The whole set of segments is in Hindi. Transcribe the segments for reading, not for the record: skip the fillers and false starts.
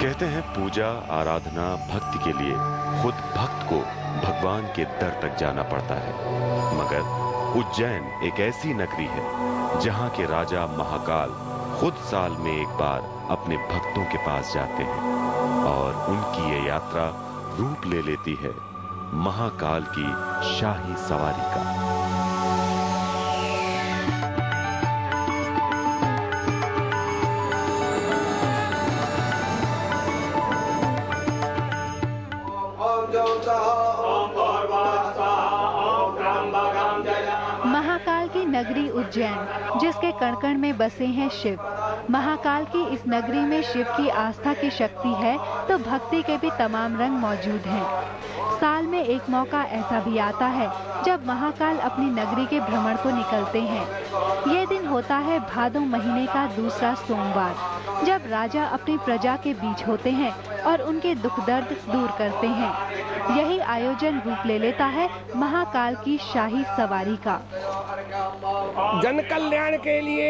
कहते हैं पूजा आराधना भक्ति के लिए खुद भक्त को भगवान के दर तक जाना पड़ता है, मगर उज्जैन एक ऐसी नगरी है जहां के राजा महाकाल खुद साल में एक बार अपने भक्तों के पास जाते हैं और उनकी ये यात्रा रूप ले लेती है महाकाल की शाही सवारी का। महाकाल की नगरी उज्जैन, जिसके कण कण में बसे हैं शिव। महाकाल की इस नगरी में शिव की आस्था की शक्ति है तो भक्ति के भी तमाम रंग मौजूद हैं। साल में एक मौका ऐसा भी आता है जब महाकाल अपनी नगरी के भ्रमण को निकलते हैं। ये दिन होता है भादो महीने का दूसरा सोमवार, जब राजा अपनी प्रजा के बीच होते हैं और उनके दुख दर्द दूर करते हैं। यही आयोजन रूप ले लेता है महाकाल की शाही सवारी का। जन कल्याण के लिए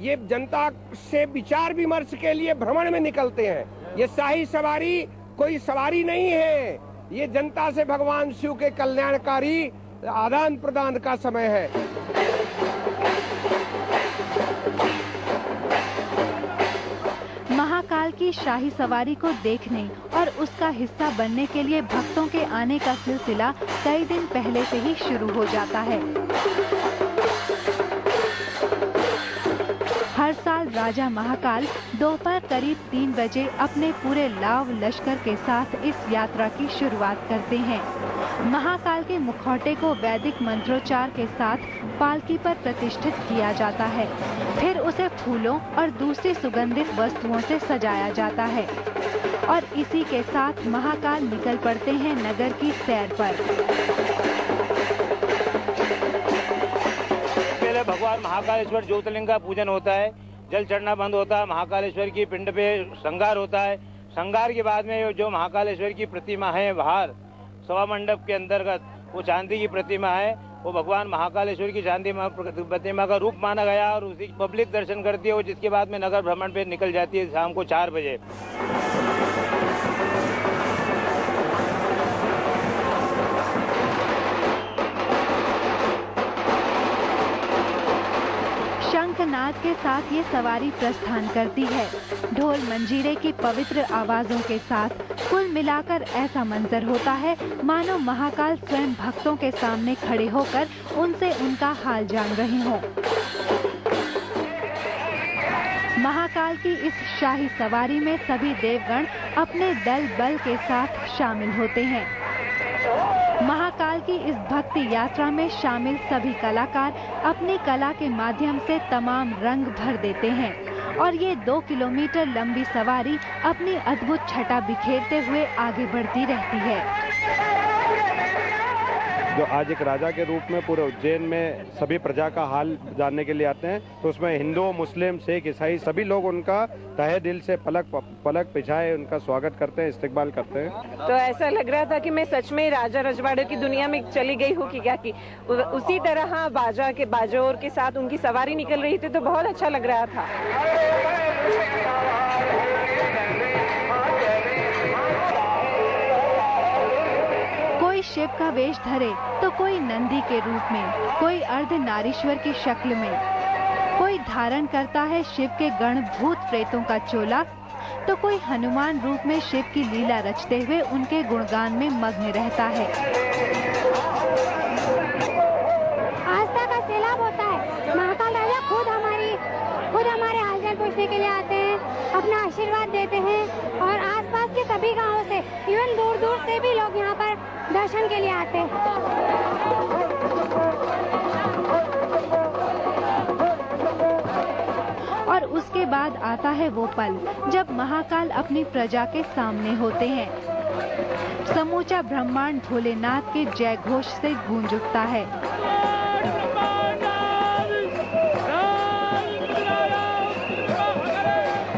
ये जनता से विचार विमर्श के लिए भ्रमण में निकलते हैं। ये शाही सवारी कोई सवारी नहीं है, ये जनता से भगवान शिव के कल्याणकारी आदान प्रदान का समय है। महाकाल की शाही सवारी को देखने और उसका हिस्सा बनने के लिए भक्तों के आने का सिलसिला कई दिन पहले से ही शुरू हो जाता है। हर साल राजा महाकाल दोपहर करीब 3 बजे अपने पूरे लाव लश्कर के साथ इस यात्रा की शुरुआत करते हैं। महाकाल के मुखौटे को वैदिक मंत्रोच्चार के साथ पालकी पर प्रतिष्ठित किया जाता है। फिर उसे फूलों और दूसरी सुगंधित वस्तुओं से सजाया जाता है और इसी के साथ महाकाल निकल पड़ते हैं नगर की सैर पर। पहले भगवान महाकालेश्वर ज्योतिर्लिंग का पूजन होता है, जल चढ़ना बंद होता है, महाकालेश्वर की पिंड पे श्रृंगार होता है। श्रृंगार के बाद में जो महाकालेश्वर की प्रतिमा है बाहर सभा मंडप के अंतर्गत, वो चांदी की प्रतिमा है, वो भगवान महाकालेश्वर की चांदी प्रतिमा का रूप माना गया और उसी पब्लिक दर्शन करती है वो, जिसके बाद में नगर भ्रमण पे निकल जाती है शाम को 4 बजे। शंखनाद के साथ ये सवारी प्रस्थान करती है। ढोल मंजीरे की पवित्र आवाजों के साथ कुल मिलाकर ऐसा मंजर होता है मानो महाकाल स्वयं भक्तों के सामने खड़े होकर उनसे उनका हाल जान रहे हों। महाकाल की इस शाही सवारी में सभी देवगण अपने दल बल के साथ शामिल होते हैं। महाकाल की इस भक्ति यात्रा में शामिल सभी कलाकार अपनी कला के माध्यम से तमाम रंग भर देते हैं और ये 2 किलोमीटर लंबी सवारी अपनी अद्भुत छटा बिखेरते हुए आगे बढ़ती रहती है। जो आज एक राजा के रूप में पूरे उज्जैन में सभी प्रजा का हाल जानने के लिए आते हैं, तो उसमें हिंदू, मुस्लिम, सिख, ईसाई सभी लोग उनका तहे दिल से पलक पिछाए उनका स्वागत करते हैं, इस्तकबाल करते हैं। तो ऐसा लग रहा था कि मैं सच में राजा रजवाड़ों की दुनिया में चली गई हूँ कि क्या की उसी तरह बाजोर के साथ उनकी सवारी निकल रही थी, तो बहुत अच्छा लग रहा था। कोई शिव का वेश धरे तो कोई नंदी के रूप में, कोई अर्धनारीश्वर की शक्ल में, कोई धारण करता है शिव के गण भूत प्रेतों का चोला, तो कोई हनुमान रूप में शिव की लीला रचते हुए उनके गुणगान में मग्न रहता है। आस्था का सैलाब होता है। महाकाल राजा खुद हमारे हालचाल पूछने के लिए आते हैं, अपना आशीर्वाद देते हैं और आसपास के सभी गांवों से, इवन दूर दूर से भी लोग यहाँ पर दर्शन के लिए आते हैं। और उसके बाद आता है वो पल जब महाकाल अपनी प्रजा के सामने होते हैं। समूचा ब्रह्मांड भोलेनाथ के जय घोष से गूंज उठता है।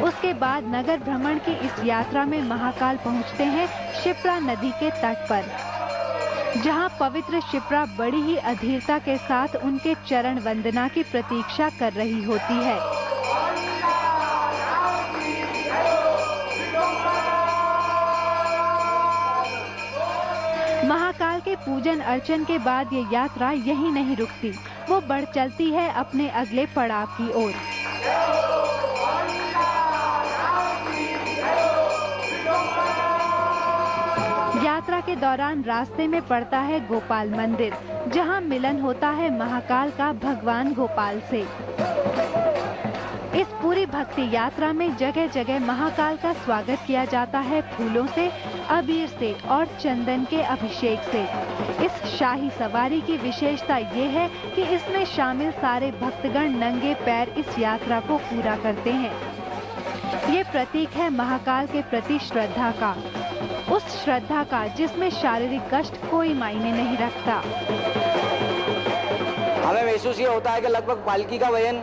उसके बाद नगर भ्रमण की इस यात्रा में महाकाल पहुंचते हैं शिप्रा नदी के तट पर, जहां पवित्र शिप्रा बड़ी ही अधीरता के साथ उनके चरण वंदना की प्रतीक्षा कर रही होती है। पूजन अर्चन के बाद ये यात्रा यहीं नहीं रुकती, वो बढ़ चलती है अपने अगले पड़ाव की ओर। यात्रा के दौरान रास्ते में पड़ता है गोपाल मंदिर, जहां मिलन होता है महाकाल का भगवान गोपाल से। इस पूरी भक्ति यात्रा में जगह जगह महाकाल का स्वागत किया जाता है फूलों से, अबीर से और चंदन के अभिषेक से। इस शाही सवारी की विशेषता ये है कि इसमें शामिल सारे भक्तगण नंगे पैर इस यात्रा को पूरा करते हैं। ये प्रतीक है महाकाल के प्रति श्रद्धा का, उस श्रद्धा का जिसमें शारीरिक कष्ट कोई मायने नहीं रखता। हमें महसूस ये होता है कि लगभग पालकी का वजन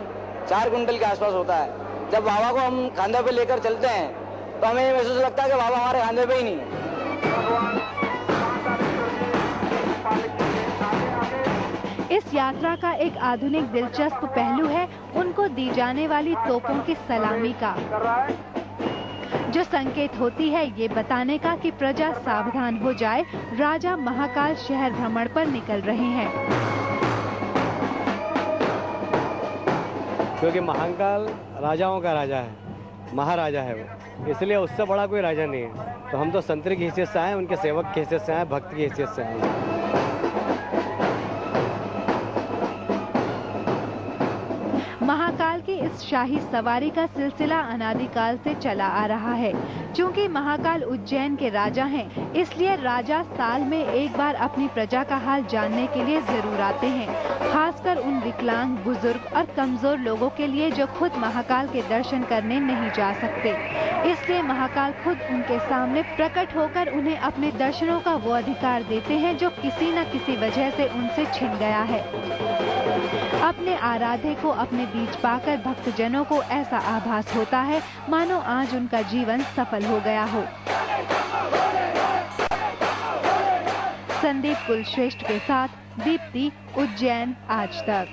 4 कुंटल के आसपास होता है। जब बाबा को हम खांधे पे लेकर चलते हैं तो हमें ये महसूस लगता है कि बाबा हमारे खांधे पे ही नहीं है। इस यात्रा का एक आधुनिक दिलचस्प पहलू है उनको दी जाने वाली तोपों की सलामी का, जो संकेत होती है ये बताने का कि प्रजा सावधान हो जाए, राजा महाकाल शहर भ्रमण पर निकल रहे हैं। क्योंकि महाकाल राजाओं का राजा है, महाराजा है वो, इसलिए उससे बड़ा कोई राजा नहीं है। तो हम तो संतरी की हैसियत से आए, उनके सेवक की हैसियत से आए, भक्त की हैसियत से आए। महाकाल की इस शाही सवारी का सिलसिला अनादिकाल से चला आ रहा है। चूंकि महाकाल उज्जैन के राजा हैं, इसलिए राजा साल में एक बार अपनी प्रजा का हाल जानने के लिए जरूर आते हैं, खासकर उन विकलांग, बुजुर्ग और कमजोर लोगों के लिए जो खुद महाकाल के दर्शन करने नहीं जा सकते। इसलिए महाकाल खुद उनके सामने प्रकट होकर उन्हें अपने दर्शनों का वो अधिकार देते हैं जो किसी न किसी वजह से उनसे छिन गया है। अपने आराध्य को अपने बीच पाकर भक्तजनों को ऐसा आभास होता है मानो आज उनका जीवन सफल हो गया हो। संदीप कुलश्रेष्ठ के साथ दीप्ति, उज्जैन आज तक।